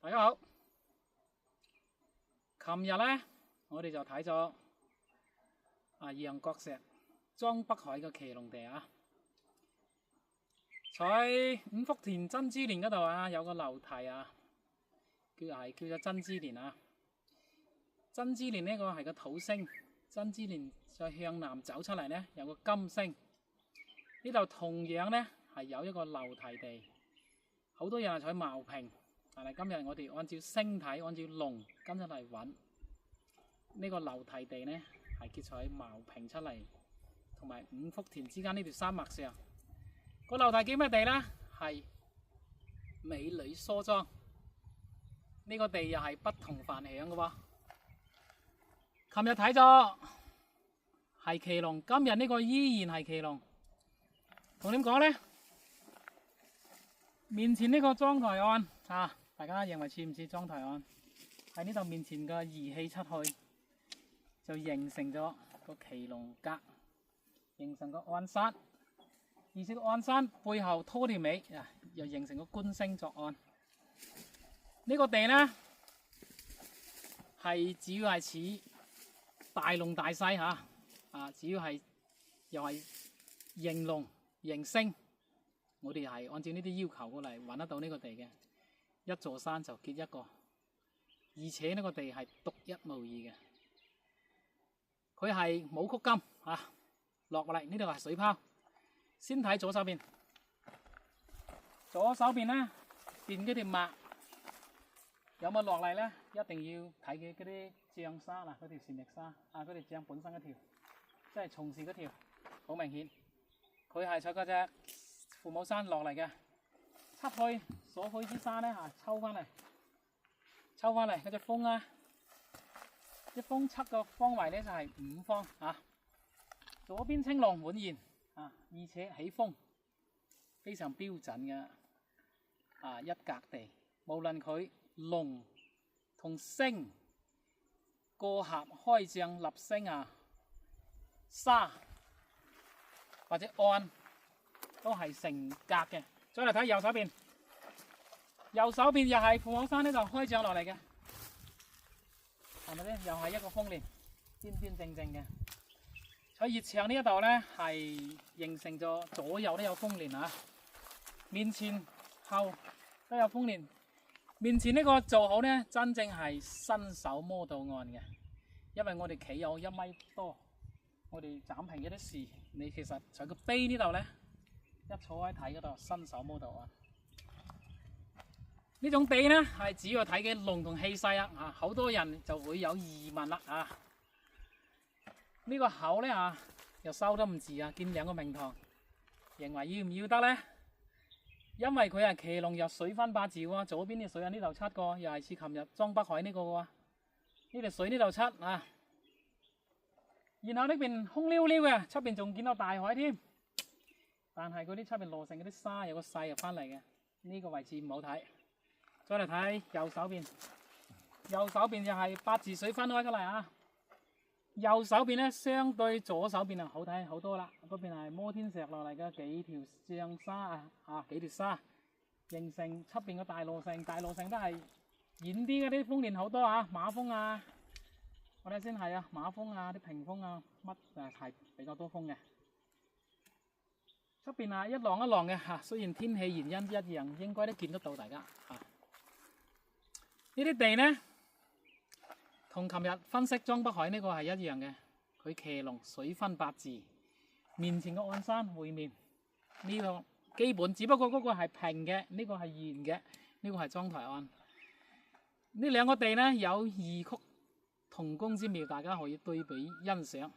大家好，琴日呢，我哋就睇咗楊國石、莊北海嘅騎龍地啊。在五福田真之蓮嗰度啊，有個樓梯啊，叫做真之蓮啊。真之蓮呢個係個土星，真之蓮再向南走出嚟呢，有個金星。呢度同樣呢係有一個樓梯地，好多人係採茅坪。但係今日我哋按照星體，按照龍跟出嚟揾呢個樓梯地呢，係結採茅坪出嚟，同埋五福田之間呢條山脈上個樓梯叫咩地呢？係美女梳妝。呢個地又係不同凡響嘅喎。琴日睇咗係騎龍，今日呢個依然係騎龍。同點講呢？面前呢個妝台岸啊，大家認為似唔似妝台岸？喺呢度面前嘅儀器出去，就形成咗個騎龍格，形成個岸山。而且個岸山背後拖條尾，又形成個觀星作岸。呢個地呢，係主要係似大龍大細嚇，主要係又係迎龍迎星。我哋係按照呢啲要求過嚟揾得到呢個地嘅，一座山就結一個，而且呢個地係獨一無二嘅。佢係冇曲金落嚟呢度係水泡。先睇左手邊，左手邊呢邊嗰條脈有冇落嚟呢？一定要睇佢嗰啲象沙嗱，嗰條旋力沙嗰條象本身嗰條，即係從事嗰條，好明顯佢係採嗰隻父母山落嚟嘅，出去所去之山呢，抽翻嚟嗰隻風啊，隻風測個方位呢就係5方左邊青龍滿現而且起風非常標準嘅一格地，無論佢龍同星過合開象立星沙或者岸都係成格嘅。再嚟睇右手邊，右手邊又係父母山呢度開象落嚟嘅，係咪咧？又係一個風蓮，端端正正嘅。喺熱牆呢一度呢，係形成咗左右都有風蓮面前後都有風蓮。面前呢個做好呢，真正係新手摸到岸嘅，因為我哋企有1米多，我哋斬平一啲樹，你其實喺個碑呢度呢，一坐喺睇嗰度，新手摸到岸。呢種地呢，係主要睇嘅龍同氣勢好多人就會有疑問啦呢個口呢又收得唔住見兩個名堂，認為要唔要得呢？因為佢係騎龍又水分8字喎，左邊啲水喺呢度7個，又係似琴日莊北海呢個喎，呢條水呢度7然後呢邊空溜溜嘅，出邊仲見到大海添，但係嗰啲出邊落成嗰啲沙有個勢入翻嚟嘅，呢個位置唔好睇。再嚟睇右手邊，右手邊就係8字水分開出嚟右手邊呢，相對左手邊好睇好多啦。嗰邊係摩天石落嚟嘅幾條象沙幾條沙形成出邊嘅大羅城。大羅城都係遠啲嗰啲風蓮好多馬蜂我睇先係馬蜂啲屏風乜係比較多風嘅。出邊一浪一浪嘅雖然天氣原因一樣，應該都見得到大家呢啲地呢，同琴日分析莊北海呢個係一樣嘅，佢騎龍水分8字，面前個岸山會面呢個基本，只不過嗰個係平嘅，呢個係圓嘅，呢個係莊台岸。呢兩個地呢，有異曲同工之妙，大家可以對比欣賞。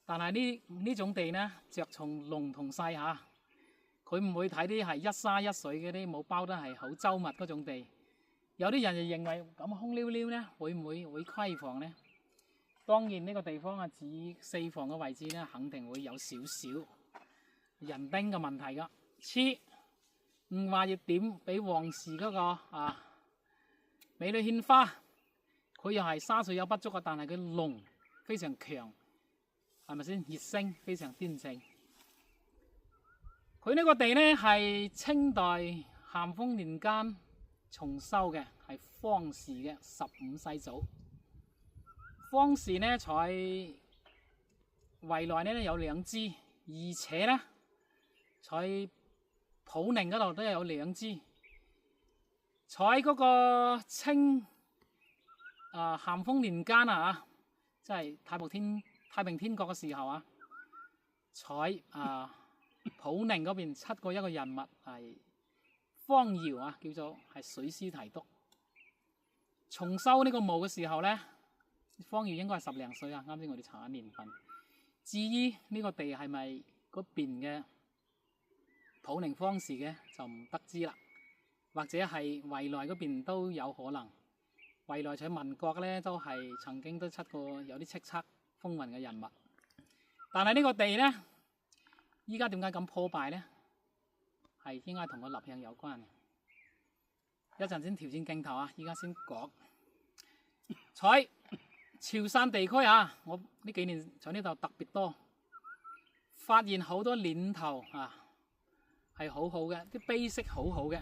但係呢種地呢，着重龍同勢佢唔會睇啲係一沙一水嗰啲冇包得係好周密嗰種地。有啲人就認為咁空溜溜呢，會唔會虧房呢？當然呢個地方指4房嘅位置呢，肯定會有少少人丁嘅問題噶。唔話要點俾皇氏嗰個美女獻花，佢又係沙水有不足但係佢龍非常強，係咪先？熱星非常端正。佢呢個地呢，係清代咸豐年間重修嘅係方氏嘅15世祖。方氏呢，在圍內呢有2支，而且呢，在普寧嗰度都有2支。在嗰個清咸豐年間啊，即係太平天國嘅時候啊，在普寧嗰邊出過一個人物係方堯啊，叫做係水師提督。重修呢個墓嘅時候呢，方堯應該係10零歲啊，啱先我哋查下年份。至於呢個地係咪嗰邊嘅普寧方氏嘅就唔得知啦，或者係圍內嗰邊都有可能。圍內喺民國咧都係曾經都出過有啲叱咤風雲嘅人物，但係呢個地呢，依家點解咁破敗呢？係應該同個立向有關嘅。一陣先調轉鏡頭啊！依家先講。在潮汕地區啊，我呢幾年在呢度特別多，發現好多鏈頭啊，係好好嘅，啲碑式好好嘅，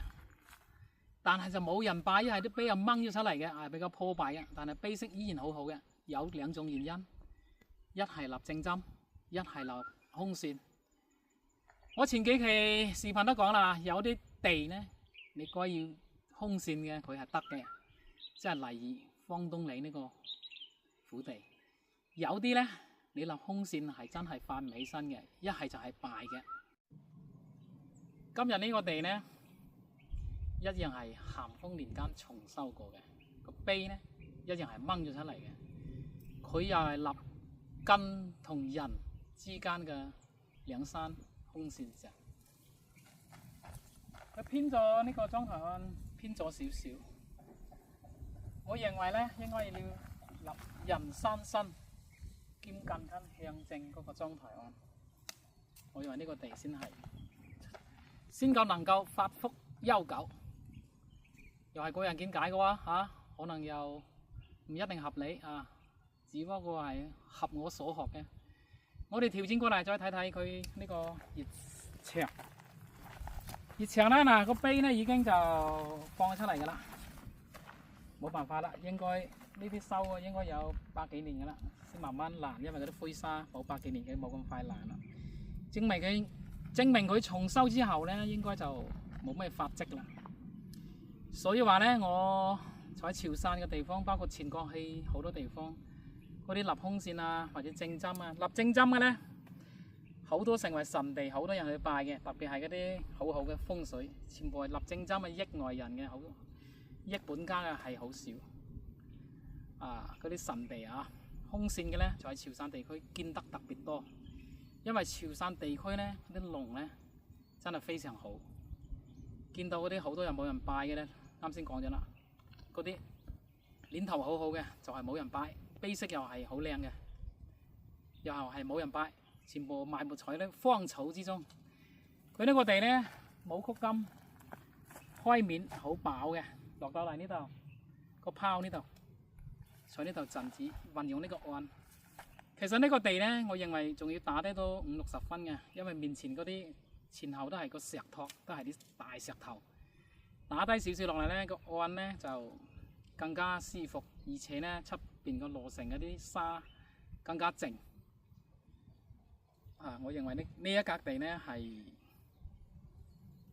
但係就冇人拜，一係啲碑又掹咗出嚟嘅，係比較破敗嘅。但係碑式依然好好嘅，有2種原因，一係立正針，一係立空線。我前幾期視頻都講啦，有啲地呢，你該要空線嘅，佢係得嘅，即係例如方東里呢個府地。有啲呢，你立空線係真係發唔起身嘅，一係就係敗嘅。今日呢個地呢，一樣係咸豐年間重修過嘅，個碑呢一樣係掹咗出嚟嘅。佢又係立根同人之間嘅2山空線石。佢偏咗呢個妝台案偏咗少少，我認為呢應該要立人山身兼近親向正嗰個妝台案。我認為呢個地先夠能夠發福悠久。又係個人見解嘅話嚇，可能又唔一定合理啊，只不過係合我所學嘅。我哋調轉過嚟再睇睇佢呢個熱牆。熱牆咧嗱，個碑咧已經就放咗出嚟㗎啦，冇辦法啦，應該呢啲修啊應該有100幾年㗎啦，先慢慢爛，因為嗰啲灰沙冇100幾年嘅，冇咁快爛啦。證明佢重修之後咧，應該就冇咩發跡啦。所以話呢，我喺潮汕嘅地方，包括前國戲好多地方，嗰啲立空線啊，或者正針啊，立正針嘅呢，好多成為神地，好多人去拜嘅。特別係嗰啲好好嘅風水，全部係立正針係益外人嘅，好益本家嘅係好少。嗰啲神地啊，空線嘅呢，就喺潮汕地區見得特別多，因為潮汕地區呢啲龍呢，真係非常好。見到嗰啲好多人冇人拜嘅呢，啱先講咗啦，嗰啲鏈頭好好嘅就係冇人拜，碑式又係好靚嘅，又係冇人拜，全部埋沒在呢荒草之中。佢呢個地呢，冇曲金，開面好飽嘅，落到嚟呢度個拋呢度，在呢度陣子運用呢個案。其實呢個地呢，我認為仲要打低到50、60分嘅，因為面前嗰啲前後都係個石托，都係啲大石頭，打低少少落嚟呢個案呢就更加舒服，而且呢出邊個羅城嗰啲沙更加靜。我認為呢一格地呢係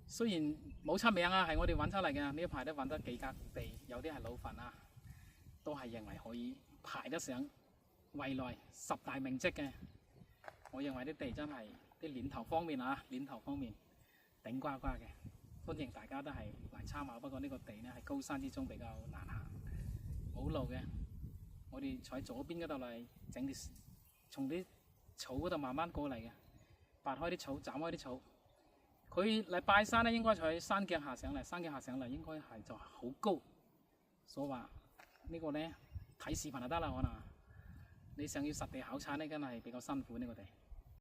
雖然冇出名啊，係我哋揾出嚟嘅，呢一排都揾得幾格地，有啲係老墳啊，都係認為可以排得上圍內10大名跡嘅。我認為啲地真係啲鏈頭方面啊，鏈頭方面頂呱呱嘅，歡迎大家都係嚟參考。不過呢個地呢係高山之中比較難行，冇路嘅。我哋坐喺左邊嗰度嚟整啲，從啲草嗰度慢慢過嚟嘅，拔開啲草，斬開啲草。佢嚟拜山呢，應該喺山腳下上嚟，山腳下上嚟應該係就好高，所以話呢個呢睇視頻就得啦。可能你想要實地考察呢，真係比較辛苦呢個地。